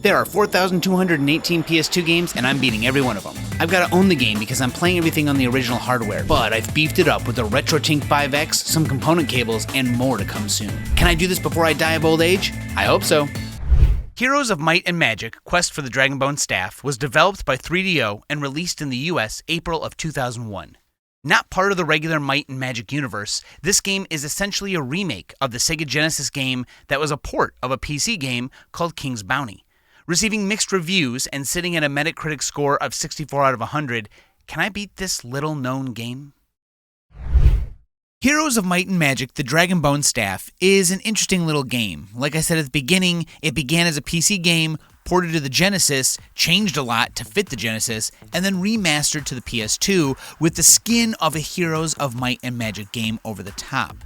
There are 4,218 PS2 games, and I'm beating every one of them. I've got to own the game because I'm playing everything on the original hardware, but I've beefed it up with a RetroTink 5X, some component cables, and more to come soon. Can I do this before I die of old age? I hope so. Heroes of Might and Magic: Quest for the Dragonbone Staff was developed by 3DO and released in the US April of 2001. Not part of the regular Might and Magic universe, this game is essentially a remake of the Sega Genesis game that was a port of a PC game called King's Bounty. Receiving mixed reviews and sitting at a Metacritic score of 64 out of 100, can I beat this little-known game? Heroes of Might and Magic: The Dragonbone Staff is an interesting little game. Like I said at the beginning, it began as a PC game, ported to the Genesis, changed a lot to fit the Genesis, and then remastered to the PS2 with the skin of a Heroes of Might and Magic game over the top.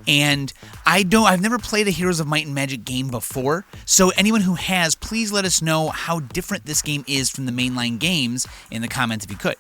And I've never played a Heroes of Might and Magic game before, so anyone who has, please let us know how different this game is from the mainline games in the comments if you could.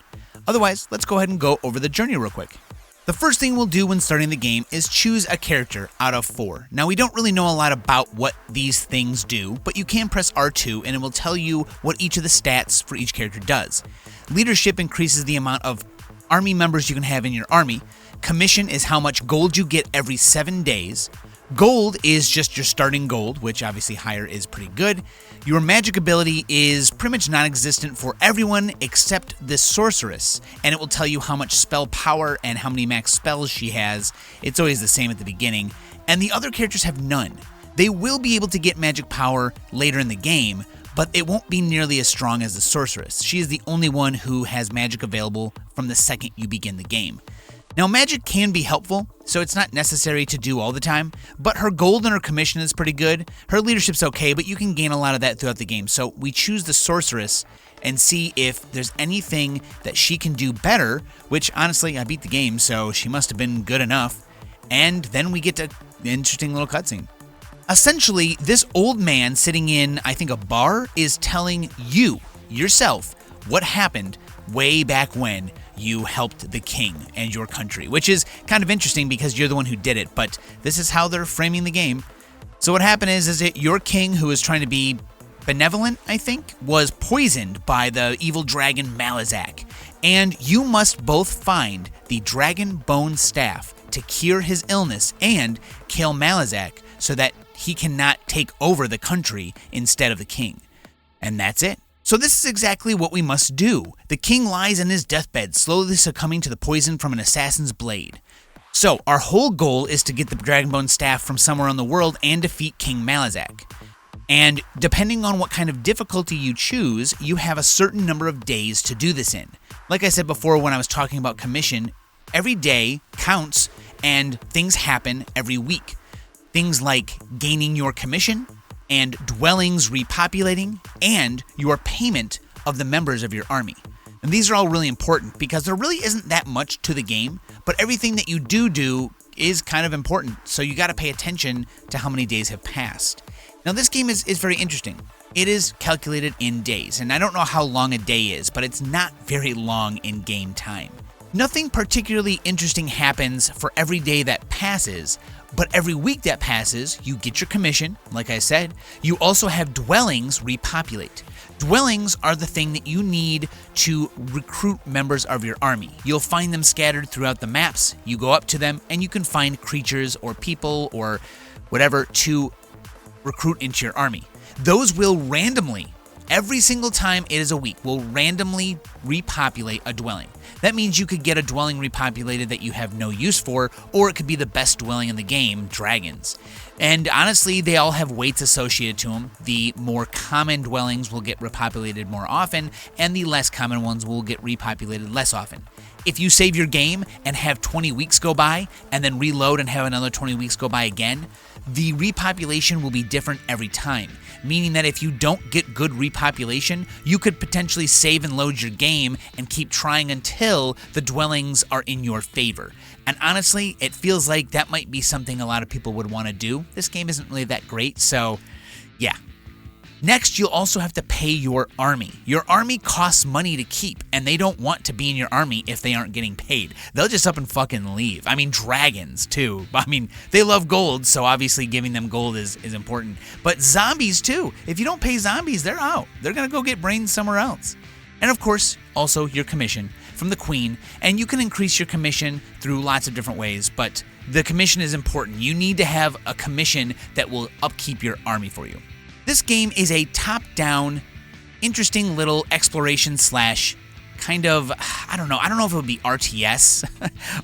Otherwise, let's go ahead and go over the journey real quick. The first thing we'll do when starting the game is choose a character out of 4. Now, we don't really know a lot about what these things do, but you can press R2 and it will tell you what each of the stats for each character does. Leadership increases the amount of army members you can have in your army. Commission is how much gold you get every 7 days. Gold is just your starting gold, which obviously higher is pretty good. Your magic ability is pretty much non-existent for everyone except the sorceress, and it will tell you how much spell power and how many max spells she has. It's always the same at the beginning, and the other characters have none. They will be able to get magic power later in the game, but it won't be nearly as strong as the sorceress. She is the only one who has magic available from the second you begin the game. Now, magic can be helpful, so it's not necessary to do all the time, but her gold and her commission is pretty good. Her leadership's okay, but you can gain a lot of that throughout the game. So we choose the sorceress and see if there's anything that she can do better, which honestly, I beat the game, so she must have been good enough. And then we get to an interesting little cutscene. Essentially, this old man sitting in, I think, a bar is telling you, yourself, what happened way back when you helped the king and your country, which is kind of interesting because you're the one who did it, but this is how they're framing the game. So what happened is that your king, who was trying to be benevolent, I think, was poisoned by the evil dragon Malazak, and you must both find the dragon bone staff to cure his illness and kill Malazak so that he cannot take over the country instead of the king. And that's it. So this is exactly what we must do. The king lies in his deathbed, slowly succumbing to the poison from an assassin's blade. So our whole goal is to get the Dragonbone Staff from somewhere in the world and defeat King Malazak. And depending on what kind of difficulty you choose, you have a certain number of days to do this in. Like I said before when I was talking about commission, every day counts and things happen every week. Things like gaining your commission, and dwellings repopulating, and your payment of the members of your army. And these are all really important because there really isn't that much to the game, but everything that you do is kind of important, so you gotta pay attention to how many days have passed. Now this game is very interesting. It is calculated in days, and I don't know how long a day is, but it's not very long in game time. Nothing particularly interesting happens for every day that passes, but every week that passes, you get your commission, like I said. You also have dwellings repopulate. Dwellings are the thing that you need to recruit members of your army. You'll find them scattered throughout the maps. You go up to them, and you can find creatures or people or whatever to recruit into your army. Those will randomly, every single time it is a week, will randomly repopulate a dwelling. That means you could get a dwelling repopulated that you have no use for, or it could be the best dwelling in the game, dragons. And honestly, they all have weights associated to them. The more common dwellings will get repopulated more often, and the less common ones will get repopulated less often. If you save your game and have 20 weeks go by, and then reload and have another 20 weeks go by again, the repopulation will be different every time, meaning that if you don't get good repopulation, you could potentially save and load your game and keep trying until the dwellings are in your favor. And honestly, it feels like that might be something a lot of people would want to do. This game isn't really that great, so yeah. Next, you'll also have to pay your army. Your army costs money to keep, and they don't want to be in your army if they aren't getting paid. They'll just up and fucking leave. I mean, dragons, too. I mean, they love gold, so obviously giving them gold is important. But zombies, too. If you don't pay zombies, they're out. They're going to go get brains somewhere else. And of course, also your commission from the queen, and you can increase your commission through lots of different ways, but the commission is important. You need to have a commission that will upkeep your army for you. This game is a top-down, interesting little exploration slash kind of, I don't know if it would be RTS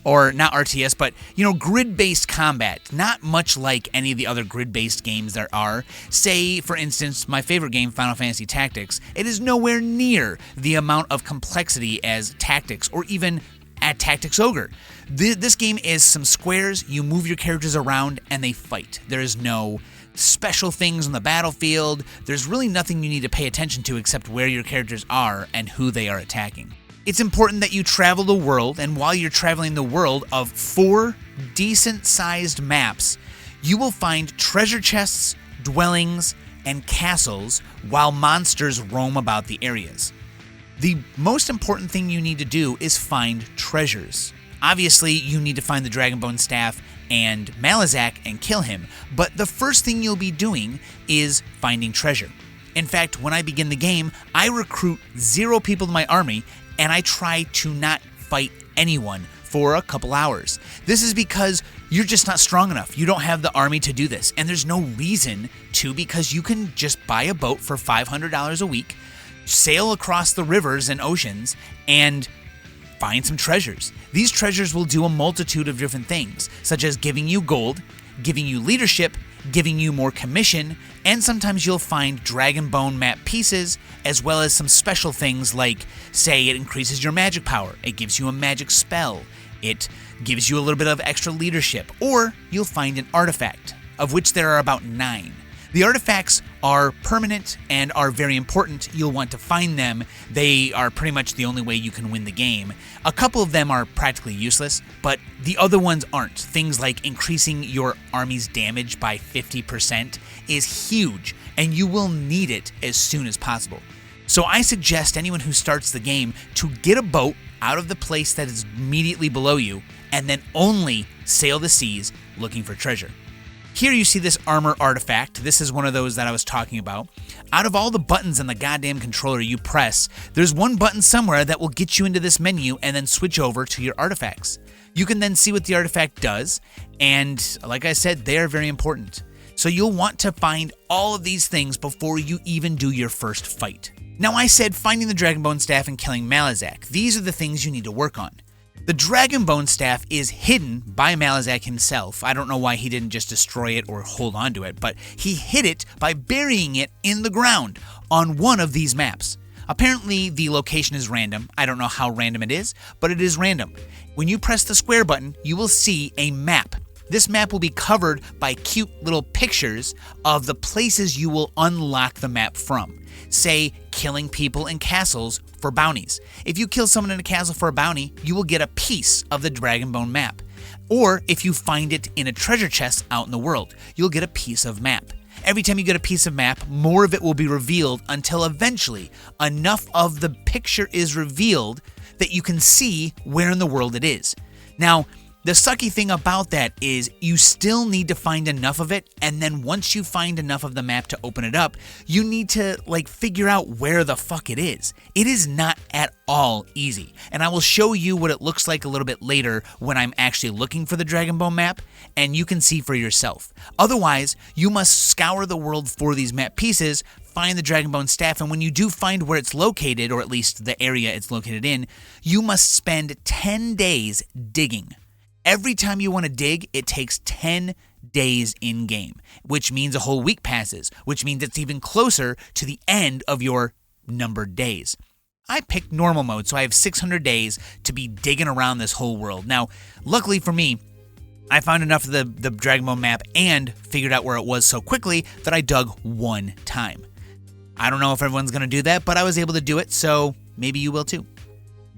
or not RTS, but, grid-based combat. Not much like any of the other grid-based games there are. Say, for instance, my favorite game, Final Fantasy Tactics. It is nowhere near the amount of complexity as Tactics or even at Tactics Ogre. This game is some squares, you move your characters around, and they fight. There is no special things on the battlefield. There's really nothing you need to pay attention to except where your characters are and who they are attacking. It's important that you travel the world, and while you're traveling the world of 4 decent-sized maps, you will find treasure chests, dwellings, and castles while monsters roam about the areas. The most important thing you need to do is find treasures. Obviously, you need to find the Dragonbone Staff and Malazak and kill him, but the first thing you'll be doing is finding treasure. In fact, when I begin the game, I recruit 0 people to my army, and I try to not fight anyone for a couple hours. This is because you're just not strong enough. You don't have the army to do this, and there's no reason to, because you can just buy a boat for $500 a week, sail across the rivers and oceans, and find some treasures. These treasures will do a multitude of different things, such as giving you gold, giving you leadership, giving you more commission, and sometimes you'll find Dragonbone map pieces, as well as some special things like, say, it increases your magic power, it gives you a magic spell, it gives you a little bit of extra leadership, or you'll find an artifact, of which there are about 9. The artifacts are permanent and are very important. You'll want to find them. They are pretty much the only way you can win the game. A couple of them are practically useless, but the other ones aren't. Things like increasing your army's damage by 50% is huge, and you will need it as soon as possible. So I suggest anyone who starts the game to get a boat out of the place that is immediately below you, and then only sail the seas looking for treasure. Here you see this armor artifact. This is one of those that I was talking about. Out of all the buttons on the goddamn controller you press, there's one button somewhere that will get you into this menu and then switch over to your artifacts. You can then see what the artifact does, and like I said, they are very important. So you'll want to find all of these things before you even do your first fight. Now I said finding the Dragonbone Staff and killing Malazak. These are the things you need to work on. The Dragonbone Staff is hidden by Malazak himself. I don't know why he didn't just destroy it or hold on to it, but he hid it by burying it in the ground on one of these maps. Apparently, the location is random. I don't know how random it is, but it is random. When you press the square button, you will see a map. This map will be covered by cute little pictures of the places you will unlock the map from. Say, killing people in castles for bounties. If you kill someone in a castle for a bounty, you will get a piece of the Dragonbone map. Or if you find it in a treasure chest out in the world, you'll get a piece of map. Every time you get a piece of map, more of it will be revealed until eventually enough of the picture is revealed that you can see where in the world it is. Now, the sucky thing about that is you still need to find enough of it, and then once you find enough of the map to open it up, you need to figure out where the fuck it is. It is not at all easy, and I will show you what it looks like a little bit later when I'm actually looking for the Dragonbone map, and you can see for yourself. Otherwise, you must scour the world for these map pieces, find the Dragonbone Staff, and when you do find where it's located, or at least the area it's located in, you must spend 10 days digging. Every time you want to dig, it takes 10 days in-game, which means a whole week passes, which means it's even closer to the end of your numbered days. I picked normal mode, so I have 600 days to be digging around this whole world. Now, luckily for me, I found enough of the Dragonbone map and figured out where it was so quickly that I dug one time. I don't know if everyone's going to do that, but I was able to do it, so maybe you will too.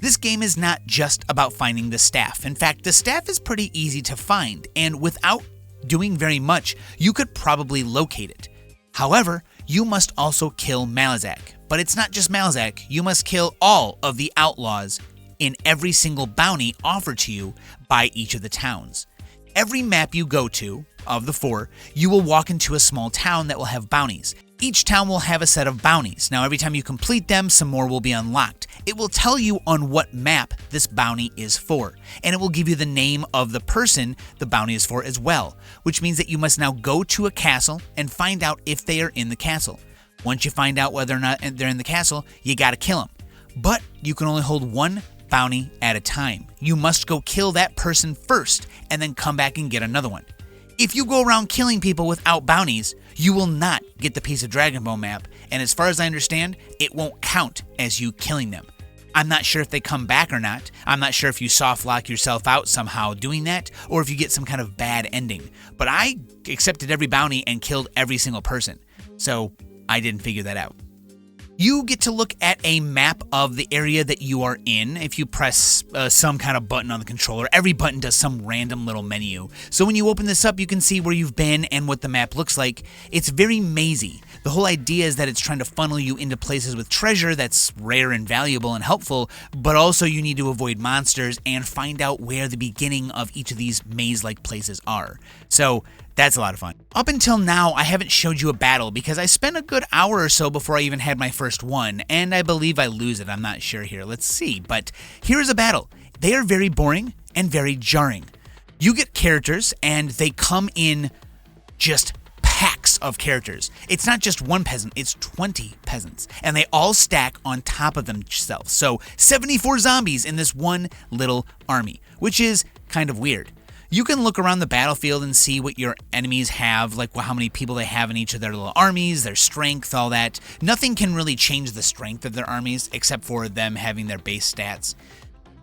This game is not just about finding the staff. In fact, the staff is pretty easy to find, and without doing very much, you could probably locate it. However, you must also kill Malazak. But it's not just Malazak, you must kill all of the outlaws in every single bounty offered to you by each of the towns. Every map you go to, of the 4, you will walk into a small town that will have bounties. Each town will have a set of bounties. Now every time you complete them, some more will be unlocked. It will tell you on what map this bounty is for, and it will give you the name of the person the bounty is for as well, which means that you must now go to a castle and find out if they are in the castle. Once you find out whether or not they're in the castle, you gotta kill them. But you can only hold one bounty at a time. You must go kill that person first and then come back and get another one. If you go around killing people without bounties, you will not get the piece of Dragonbone map, and as far as I understand, it won't count as you killing them. I'm not sure if they come back or not. I'm not sure if you soft lock yourself out somehow doing that, or if you get some kind of bad ending. But I accepted every bounty and killed every single person, so I didn't figure that out. You get to look at a map of the area that you are in if you press some kind of button on the controller. Every button does some random little menu. So when you open this up, you can see where you've been and what the map looks like. It's very mazy. The whole idea is that it's trying to funnel you into places with treasure that's rare and valuable and helpful, but also you need to avoid monsters and find out where the beginning of each of these maze-like places are. So that's a lot of fun. Up until now, I haven't showed you a battle because I spent a good hour or so before I even had my first one, and I believe I lose it. I'm not sure here. Let's see. But here's a battle. They are very boring and very jarring. You get characters, and they come in just packs of characters. It's not just one peasant, it's 20 peasants, and they all stack on top of themselves. So 74 zombies in this one little army, which is kind of weird. You can look around the battlefield and see what your enemies have, like how many people they have in each of their little armies, their strength, all that. Nothing can really change the strength of their armies except for them having their base stats.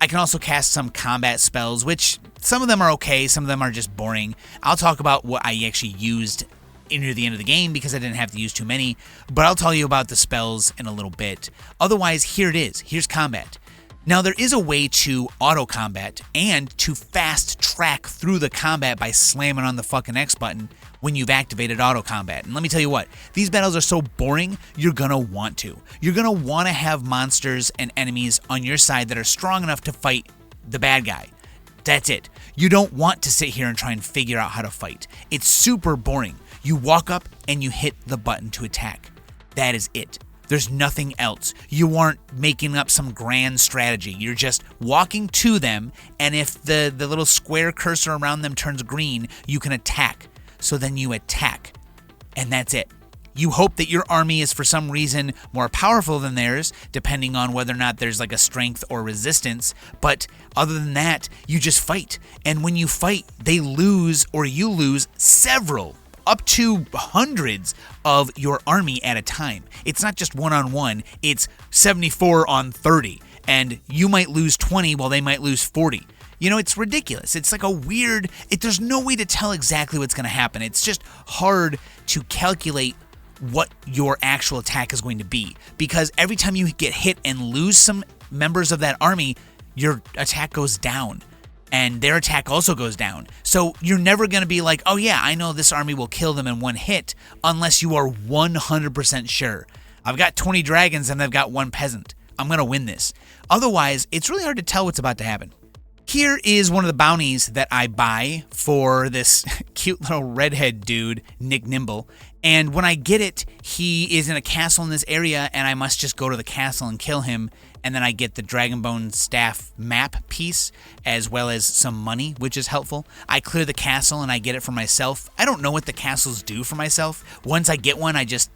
I can also cast some combat spells, which some of them are okay, some of them are just boring. I'll talk about what I actually used near the end of the game because I didn't have to use too many, but I'll tell you about the spells in a little bit. Otherwise, here it is. Here's combat. Now, there is a way to auto-combat and to fast-track through the combat by slamming on the fucking X button when you've activated auto-combat. And let me tell you what, these battles are so boring, you're gonna want to. You're gonna want to have monsters and enemies on your side that are strong enough to fight the bad guy. That's it. You don't want to sit here and try and figure out how to fight. It's super boring. You walk up and you hit the button to attack. That is it. There's nothing else. You aren't making up some grand strategy. You're just walking to them, and if the little square cursor around them turns green, you can attack. So then you attack, and that's it. You hope that your army is for some reason more powerful than theirs, depending on whether or not there's like a strength or resistance, but other than that, you just fight. And when you fight, they lose or you lose several, up to hundreds of your army at a time. It's not just one-on-one, it's 74 on 30, and you might lose 20 while they might lose 40. You know, it's ridiculous. It's like a weird, there's no way to tell exactly what's going to happen. It's just hard to calculate what your actual attack is going to be, because every time you get hit and lose some members of that army, your attack goes down. And their attack also goes down. So you're never going to be like, oh yeah, I know this army will kill them in one hit, unless you are 100% sure. I've got 20 dragons and I've got one peasant. I'm going to win this. Otherwise, it's really hard to tell what's about to happen. Here is one of the bounties that I buy for this cute little redhead dude, Nick Nimble. And when I get it, he is in a castle in this area, and I must just go to the castle and kill him. And then I get the Dragonbone staff map piece, as well as some money, which is helpful. I clear the castle and I get it for myself. I don't know what the castles do for myself. Once I get one, I just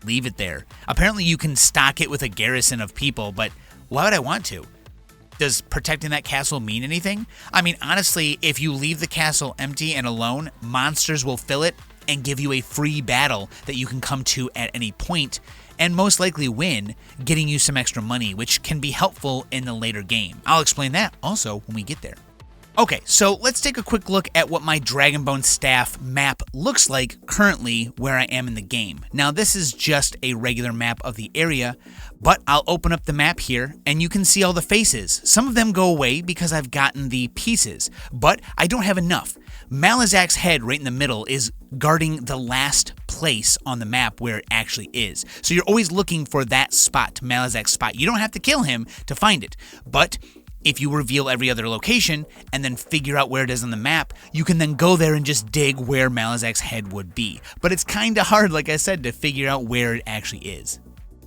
leave it there. Apparently you can stock it with a garrison of people, but why would I want to? Does protecting that castle mean anything? I mean, honestly, if you leave the castle empty and alone, monsters will fill it and give you a free battle that you can come to at any point, and most likely win, getting you some extra money, which can be helpful in the later game. I'll explain that also when we get there. Okay, so let's take a quick look at what my Dragonbone Staff map looks like currently where I am in the game. Now, this is just a regular map of the area, but I'll open up the map here and you can see all the faces. Some of them go away because I've gotten the pieces, but I don't have enough. Malazak's head right in the middle is guarding the last place on the map where it actually is. So you're always looking for that spot, Malazak's spot. You don't have to kill him to find it, but if you reveal every other location and then figure out where it is on the map, you can then go there and just dig where Malazak's head would be. But it's kind of hard, like I said, to figure out where it actually is.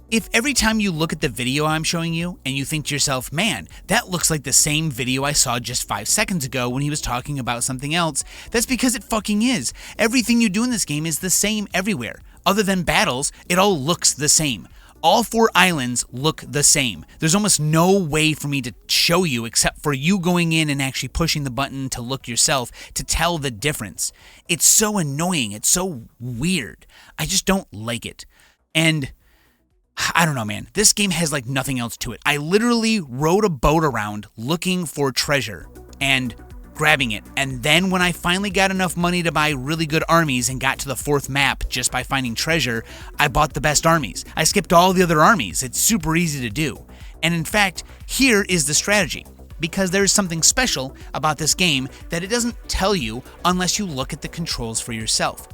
If every time you look at the video I'm showing you and you think to yourself, man, that looks like the same video I saw just 5 seconds ago when he was talking about something else, that's because it fucking is. Everything you do in this game is the same everywhere. Other than battles, it all looks the same. All 4 islands look the same. There's almost no way for me to show you except for you going in and actually pushing the button to look yourself to tell the difference. It's so annoying. It's so weird. I just don't like it. And I don't know, man. This game has like nothing else to it. I literally rode a boat around looking for treasure and grabbing it. And then when I finally got enough money to buy really good armies and got to the 4th map just by finding treasure, I bought the best armies. I skipped all the other armies. It's super easy to do. And in fact, here is the strategy. Because there's something special about this game that it doesn't tell you unless you look at the controls for yourself.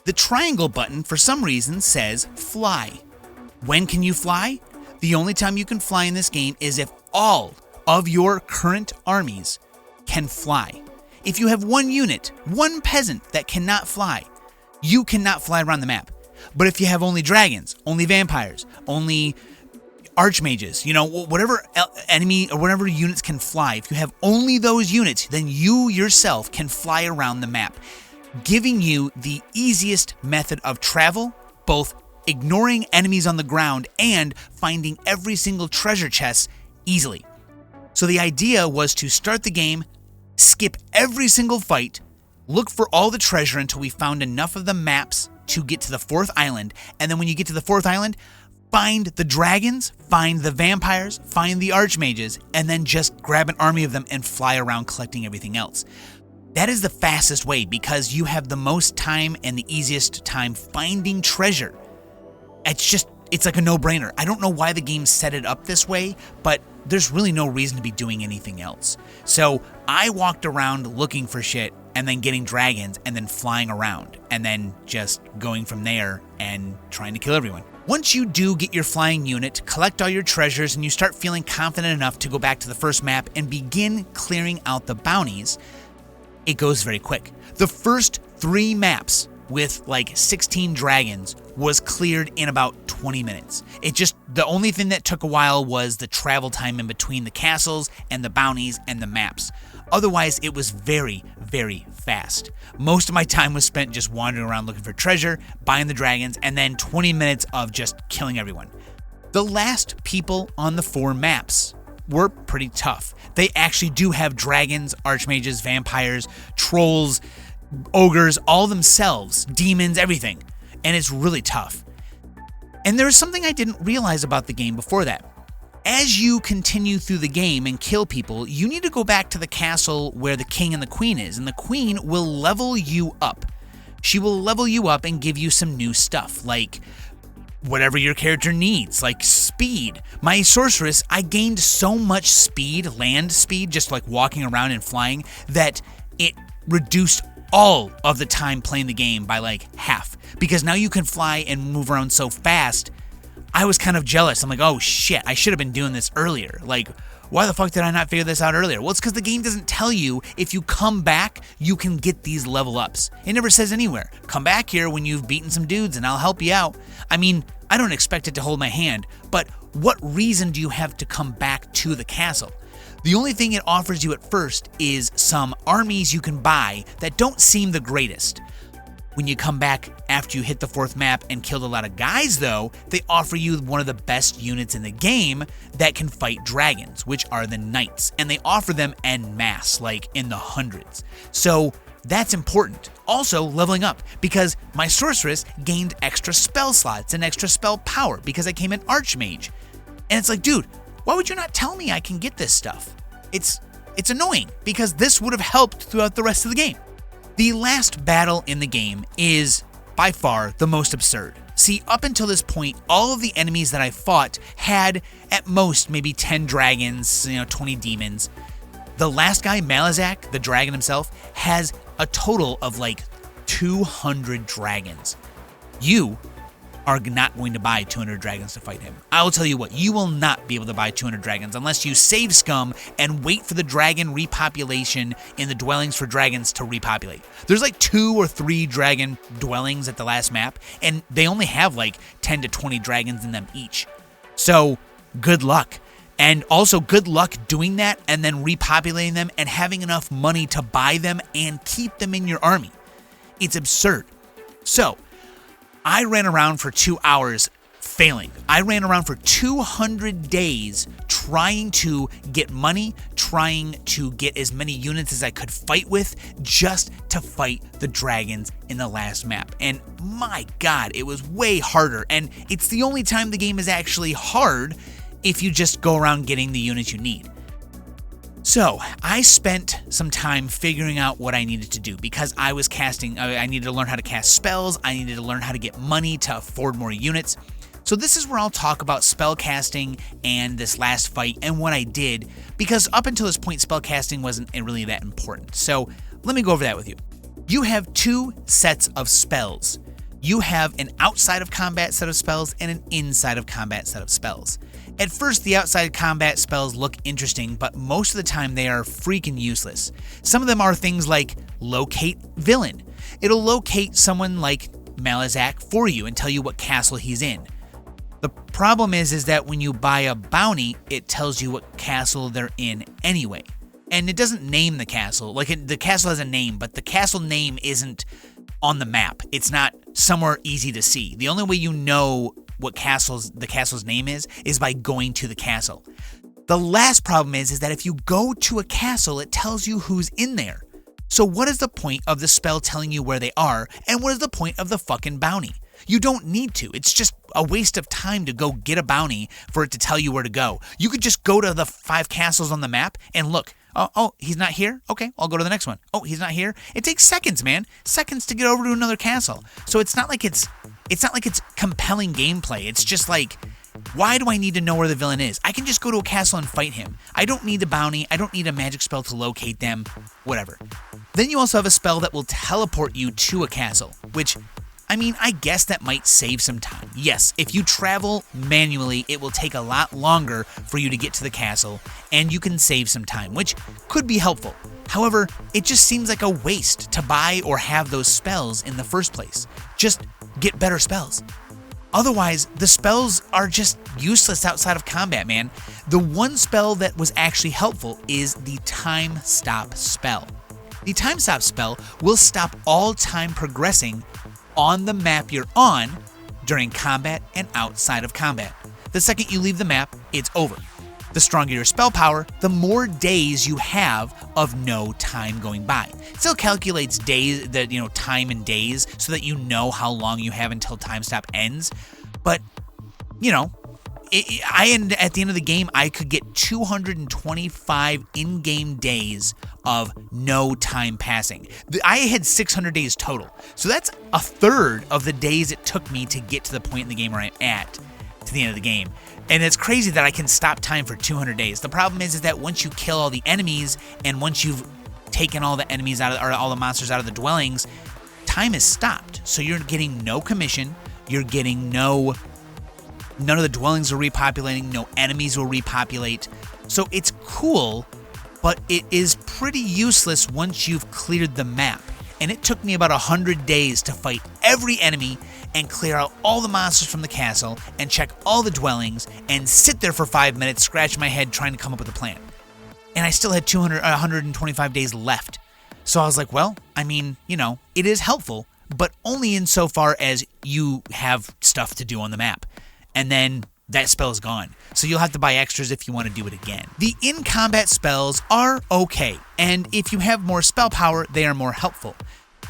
The triangle button, for some reason, says fly. When can you fly? The only time you can fly in this game is if all of your current armies can fly. If you have one unit, one peasant that cannot fly, you cannot fly around the map. But if you have only dragons, only vampires, only archmages, whatever enemy or whatever units can fly, if you have only those units, then you yourself can fly around the map, giving you the easiest method of travel, both ignoring enemies on the ground and finding every single treasure chest easily. So the idea was to start the game, skip every single fight, look for all the treasure until we found enough of the maps to get to the 4th island, and then when you get to the 4th island, find the dragons, find the vampires, find the archmages, and then just grab an army of them and fly around collecting everything else. That is the fastest way because you have the most time and the easiest time finding treasure. It's like a no-brainer. I don't know why the game set it up this way, but there's really no reason to be doing anything else. So I walked around looking for shit and then getting dragons and then flying around and then just going from there and trying to kill everyone. Once you do get your flying unit, collect all your treasures, and you start feeling confident enough to go back to the first map and begin clearing out the bounties, it goes very quick. The first 3 maps with like 16 dragons was cleared in about 20 minutes. The only thing that took a while was the travel time in between the castles and the bounties and the maps. Otherwise, it was very, very fast. Most of my time was spent just wandering around looking for treasure, buying the dragons, and then 20 minutes of just killing everyone. The last people on the 4 maps were pretty tough. They actually do have dragons, archmages, vampires, trolls, ogres, all themselves, demons, everything. And it's really tough. And there is something I didn't realize about the game before that. As you continue through the game and kill people, you need to go back to the castle where the king and the queen is, and the queen will level you up. She will level you up and give you some new stuff, like whatever your character needs, like speed. My sorceress, I gained so much speed, land speed, just like walking around and flying, that it reduced all of the time playing the game by like half, because now you can fly and move around so fast. I was kind of jealous. I'm like, oh shit, I should have been doing this earlier. Like, why the fuck did I not figure this out earlier? Well, it's because the game doesn't tell you if you come back, you can get these level ups. It never says anywhere, come back here when you've beaten some dudes and I'll help you out. I mean, I don't expect it to hold my hand, but what reason do you have to come back to the castle? The only thing it offers you at first is some armies you can buy that don't seem the greatest. When you come back after you hit the 4th map and killed a lot of guys though, they offer you one of the best units in the game that can fight dragons, which are the knights, and they offer them en masse, like in the hundreds. So that's important. Also leveling up, because my sorceress gained extra spell slots and extra spell power because I came in archmage. And it's like, dude, why would you not tell me I can get this stuff? It's It's annoying because this would have helped throughout the rest of the game. The last battle in the game is by far the most absurd. See, up until this point, all of the enemies that I fought had at most maybe 10 dragons, 20 demons. The last guy, Malazak, the dragon himself, has a total of like 200 dragons. You are not going to buy 200 dragons to fight him. I will tell you what, you will not be able to buy 200 dragons unless you save scum and wait for the dragon repopulation in the dwellings for dragons to repopulate. There's like 2 or 3 dragon dwellings at the last map, and they only have like 10 to 20 dragons in them each. So, good luck. And also good luck doing that and then repopulating them and having enough money to buy them and keep them in your army. It's absurd. So, I ran around for 2 hours failing. I ran around for 200 days trying to get money, trying to get as many units as I could fight with just to fight the dragons in the last map. And my God, it was way harder. And it's the only time the game is actually hard if you just go around getting the units you need. So, I spent some time figuring out what I needed to do because I was casting, I needed to learn how to cast spells, I needed to learn how to get money to afford more units. So this is where I'll talk about spellcasting and this last fight and what I did, because up until this point, spellcasting wasn't really that important. So, let me go over that with you. You have 2 sets of spells. You have an outside of combat set of spells and an inside of combat set of spells. At first, the outside combat spells look interesting, but most of the time they are freaking useless. Some of them are things like locate villain. It'll locate someone like Malazak for you and tell you what castle he's in. The problem is that when you buy a bounty, it tells you what castle they're in anyway. And it doesn't name the castle. The castle has a name, but the castle name isn't on the map. It's not somewhere easy to see. The only way you know what the castle's name is by going to the castle. The last problem is that if you go to a castle, it tells you who's in there. So what is the point of the spell telling you where they are, and what is the point of the fucking bounty? You don't need to. It's just a waste of time to go get a bounty for it to tell you where to go. You could just go to the 5 castles on the map and look. Oh, he's not here? Okay, I'll go to the next one. Oh, he's not here? It takes seconds, man. Seconds to get over to another castle. So it's not like it's compelling gameplay. It's just like, why do I need to know where the villain is? I can just go to a castle and fight him. I don't need a bounty. I don't need a magic spell to locate them. Whatever. Then you also have a spell that will teleport you to a castle, which, I guess that might save some time. Yes, if you travel manually, it will take a lot longer for you to get to the castle, and you can save some time, which could be helpful. However, it just seems like a waste to buy or have those spells in the first place. Just get better spells. Otherwise, the spells are just useless outside of combat, man. The one spell that was actually helpful is the time stop spell. The time stop spell will stop all time progressing on the map you're on during combat and outside of combat. The second you leave the map, it's over. The stronger your spell power, the more days you have of no time going by. It still calculates days, time in days, so that you know how long you have until time stop ends. But, at the end of the game, I could get 225 in-game days of no time passing. I had 600 days total. So that's a third of the days it took me to get to the point in the game where I'm at, to the end of the game. And it's crazy that I can stop time for 200 days. The problem is that once you kill all the enemies, and once you've taken all the enemies out of, or all the monsters out of the dwellings, time is stopped. So you're getting no commission, you're getting none of the dwellings are repopulating, no enemies will repopulate. So it's cool, but it is pretty useless once you've cleared the map. And it took me about 100 days to fight every enemy and clear out all the monsters from the castle and check all the dwellings and sit there for 5 minutes, scratch my head trying to come up with a plan. And I still had 125 days left. So I was like, well, it is helpful, but only insofar as you have stuff to do on the map. And then that spell is gone. So you'll have to buy extras if you want to do it again. The in-combat spells are okay, and if you have more spell power, they are more helpful.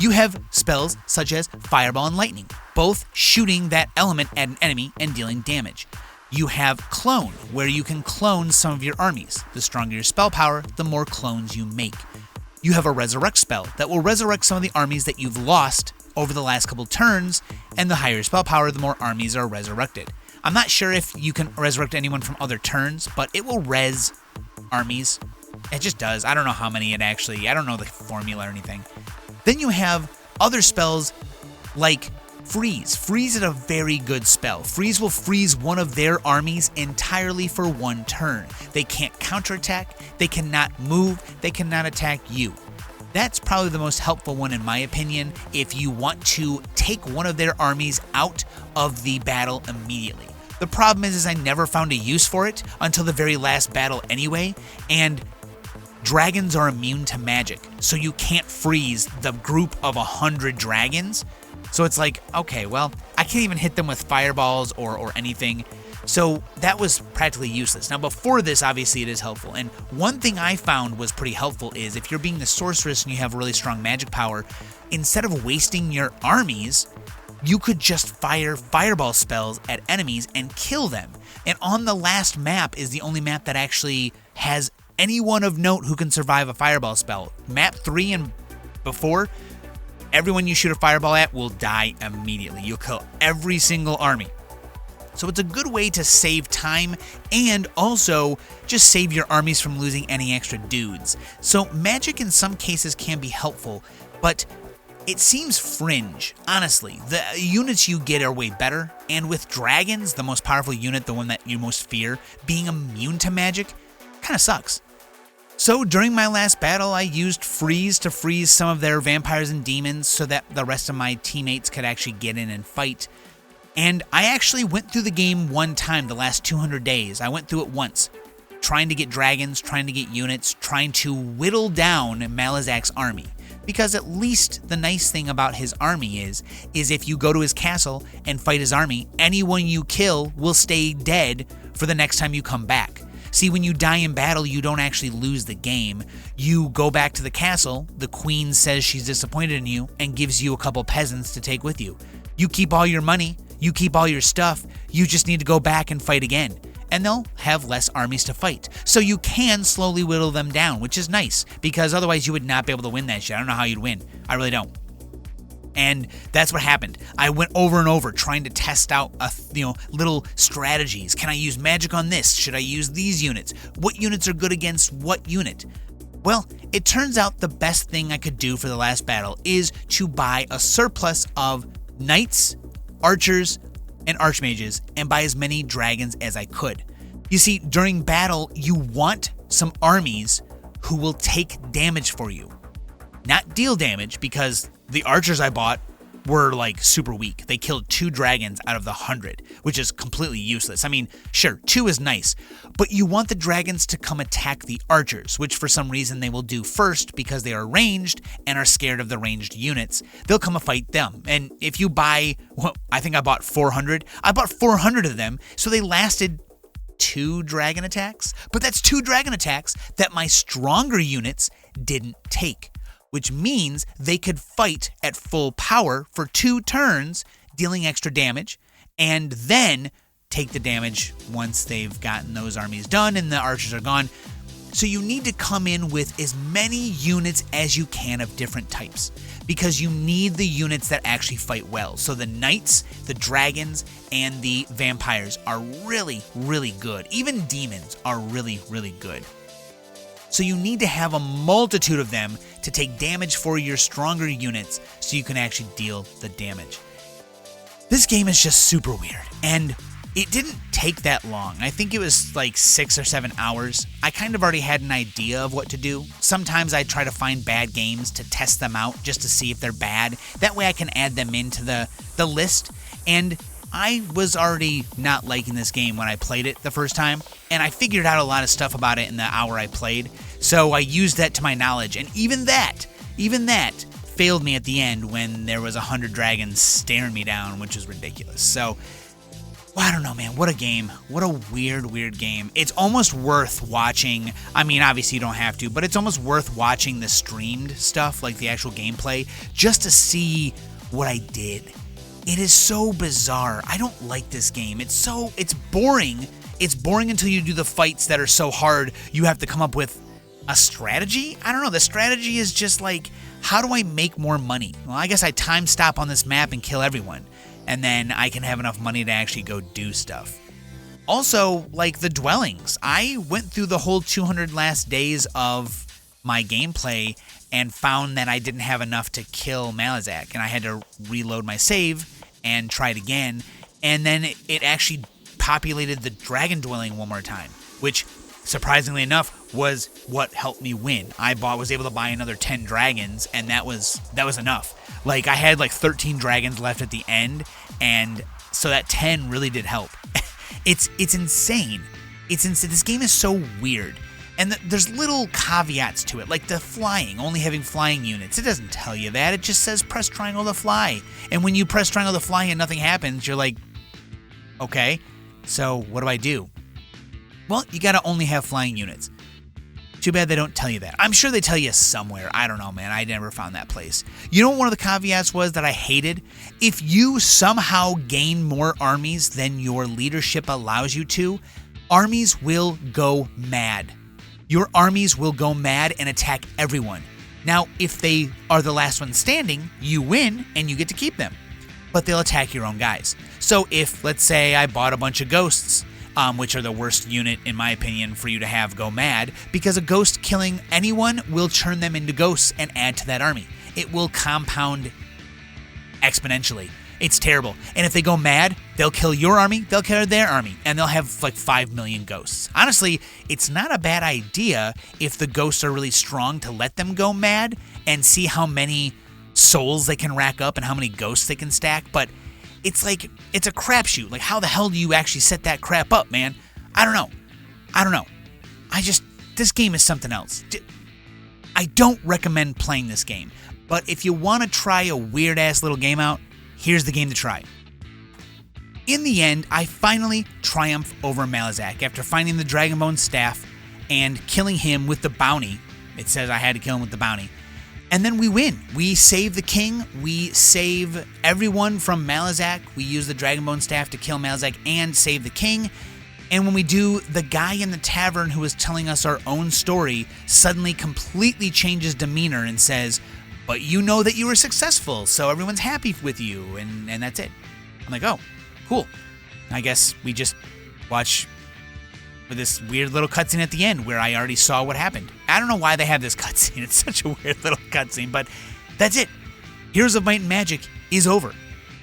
You have spells such as Fireball and Lightning, both shooting that element at an enemy and dealing damage. You have Clone, where you can clone some of your armies. The stronger your spell power, the more clones you make. You have a Resurrect spell that will resurrect some of the armies that you've lost over the last couple turns, and the higher your spell power, the more armies are resurrected. I'm not sure if you can resurrect anyone from other turns, but it will res armies. It just does. I don't know how many it actually, I don't know the formula or anything. Then you have other spells like Freeze. Freeze is a very good spell. Freeze will freeze one of their armies entirely for one turn. They can't counterattack, they cannot move, they cannot attack you. That's probably the most helpful one in my opinion if you want to take one of their armies out of the battle immediately. The problem is I never found a use for it until the very last battle anyway, and dragons are immune to magic, so you can't freeze the group of 100 dragons. So it's like, okay, well, I can't even hit them with fireballs or anything. So that was practically useless. Now before this, obviously it is helpful. And one thing I found was pretty helpful is if you're being the sorceress and you have really strong magic power, instead of wasting your armies, you could just fire fireball spells at enemies and kill them. And on the last map is the only map that actually has anyone of note who can survive a fireball spell. Map 3 and before, everyone you shoot a fireball at will die immediately. You'll kill every single army. So it's a good way to save time and also just save your armies from losing any extra dudes. So magic in some cases can be helpful, but it seems fringe, honestly. The units you get are way better, and with dragons, the most powerful unit, the one that you most fear, being immune to magic, kind of sucks. So during my last battle, I used Freeze to freeze some of their vampires and demons so that the rest of my teammates could actually get in and fight. And I actually went through the game one time the last 200 days. I went through it once, trying to get dragons, trying to get units, trying to whittle down Malazak's army. Because at least the nice thing about his army is if you go to his castle and fight his army, anyone you kill will stay dead for the next time you come back. See, when you die in battle, you don't actually lose the game. You go back to the castle, the queen says she's disappointed in you, and gives you a couple peasants to take with you. You keep all your money, you keep all your stuff, you just need to go back and fight again. And they'll have less armies to fight. So you can slowly whittle them down, which is nice, because otherwise you would not be able to win that shit. I don't know how you'd win. I really don't. And that's what happened. I went over and over trying to test out little strategies. Can I use magic on this? Should I use these units? What units are good against what unit? Well, it turns out the best thing I could do for the last battle is to buy a surplus of knights, archers, and archmages, and buy as many dragons as I could. You see, during battle, you want some armies who will take damage for you. Not deal damage, because the archers I bought were like super weak. They killed 2 dragons out of the 100, which is completely useless. I mean, sure, 2 is nice, but you want the dragons to come attack the archers, which for some reason they will do first because they are ranged and are scared of the ranged units. They'll come and fight them. And if you buy, well, I think I bought 400. I bought 400 of them, so they lasted 2 dragon attacks. But that's 2 dragon attacks that my stronger units didn't take, which means they could fight at full power for 2 turns, dealing extra damage, and then take the damage once they've gotten those armies done and the archers are gone. So you need to come in with as many units as you can of different types, because you need the units that actually fight well. So the knights, the dragons, and the vampires are really, really good. Even demons are really, really good. So you need to have a multitude of them to take damage for your stronger units so you can actually deal the damage. This game is just super weird, and it didn't take that long. I think it was like 6 or 7 hours. I kind of already had an idea of what to do. Sometimes I try to find bad games to test them out just to see if they're bad. That way I can add them into the list, and I was already not liking this game when I played it the first time, and I figured out a lot of stuff about it in the hour I played, so I used that to my knowledge, and even that failed me at the end when there was 100 dragons staring me down, which is ridiculous. So, well, I don't know, man. What a game. What a weird game. It's almost worth watching. I mean, obviously you don't have to, but it's almost worth watching the streamed stuff, like the actual gameplay, just to see what I did. It is so bizarre. I don't like this game. It's boring. It's boring until you do the fights that are so hard you have to come up with a strategy? I don't know. The strategy is just like, how do I make more money? Well, I guess I time stop on this map and kill everyone, and then I can have enough money to actually go do stuff. Also, like the dwellings. I went through the whole 200 last days of my gameplay and found that I didn't have enough to kill Malazak, and I had to reload my save and try it again, and then it actually populated the dragon dwelling one more time, which surprisingly enough was what helped me win. I was able to buy another 10 dragons, and that was enough. Like, I had like 13 dragons left at the end, and so that 10 really did help. It's insane. It's insane. This game is so weird. And there's little caveats to it, like the flying, only having flying units. It doesn't tell you that. It just says press triangle to fly. And when you press triangle to fly and nothing happens, you're like, okay, so what do I do? Well, you gotta only have flying units. Too bad they don't tell you that. I'm sure they tell you somewhere. I don't know, man. I never found that place. You know what one of the caveats was that I hated? If you somehow gain more armies than your leadership allows you to, armies will go mad. Your armies will go mad and attack everyone. Now, if they are the last one standing, you win and you get to keep them. But they'll attack your own guys. So if, let's say, I bought a bunch of ghosts, which are the worst unit, in my opinion, for you to have go mad, because a ghost killing anyone will turn them into ghosts and add to that army. It will compound exponentially. It's terrible. And if they go mad, they'll kill your army, they'll kill their army, and they'll have like 5 million ghosts. Honestly, it's not a bad idea if the ghosts are really strong to let them go mad and see how many souls they can rack up and how many ghosts they can stack, but it's like, it's a crapshoot. Like, how the hell do you actually set that crap up, man? I don't know. This game is something else. I don't recommend playing this game, but if you want to try a weird-ass little game out, here's the game to try. In the end, I finally triumph over Malazak after finding the Dragonbone staff and killing him with the bounty. It says I had to kill him with the bounty. And then we win. We save the king. We save everyone from Malazak. We use the Dragonbone staff to kill Malazak and save the king. And when we do, the guy in the tavern who was telling us our own story suddenly completely changes demeanor and says, but you know that you were successful, so everyone's happy with you, and that's it. I'm like, oh, cool. I guess we just watch this weird little cutscene at the end where I already saw what happened. I don't know why they have this cutscene. It's such a weird little cutscene, but that's it. Heroes of Might and Magic is over.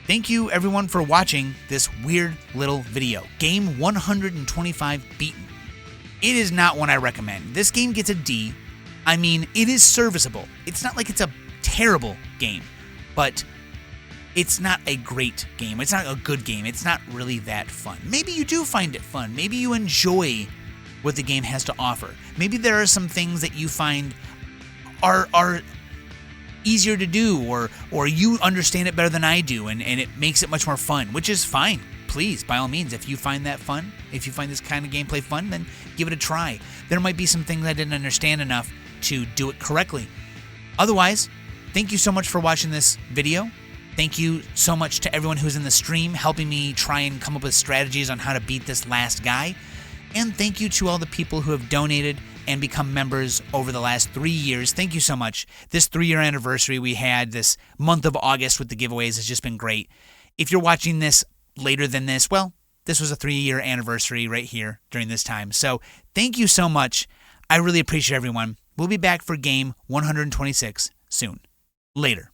Thank you, everyone, for watching this weird little video. Game 125 Beaten. It is not one I recommend. This game gets a D. I mean, it is serviceable. It's not like it's a terrible game, but it's not a great game. It's not a good game. It's not really that fun. Maybe you do find it fun. Maybe you enjoy what the game has to offer. Maybe there are some things that you find are easier to do, or you understand it better than I do, and it makes it much more fun, which is fine. Please, by all means, if you find that fun, if you find this kind of gameplay fun, then give it a try. There might be some things I didn't understand enough to do it correctly. Otherwise, thank you so much for watching this video. Thank you so much to everyone who's in the stream helping me try and come up with strategies on how to beat this last guy. And thank you to all the people who have donated and become members over the last 3 years. Thank you so much. This 3-year anniversary we had this month of August with the giveaways has just been great. If you're watching this later than this, well, this was a 3-year anniversary right here during this time. So thank you so much. I really appreciate everyone. We'll be back for game 126 soon. Later.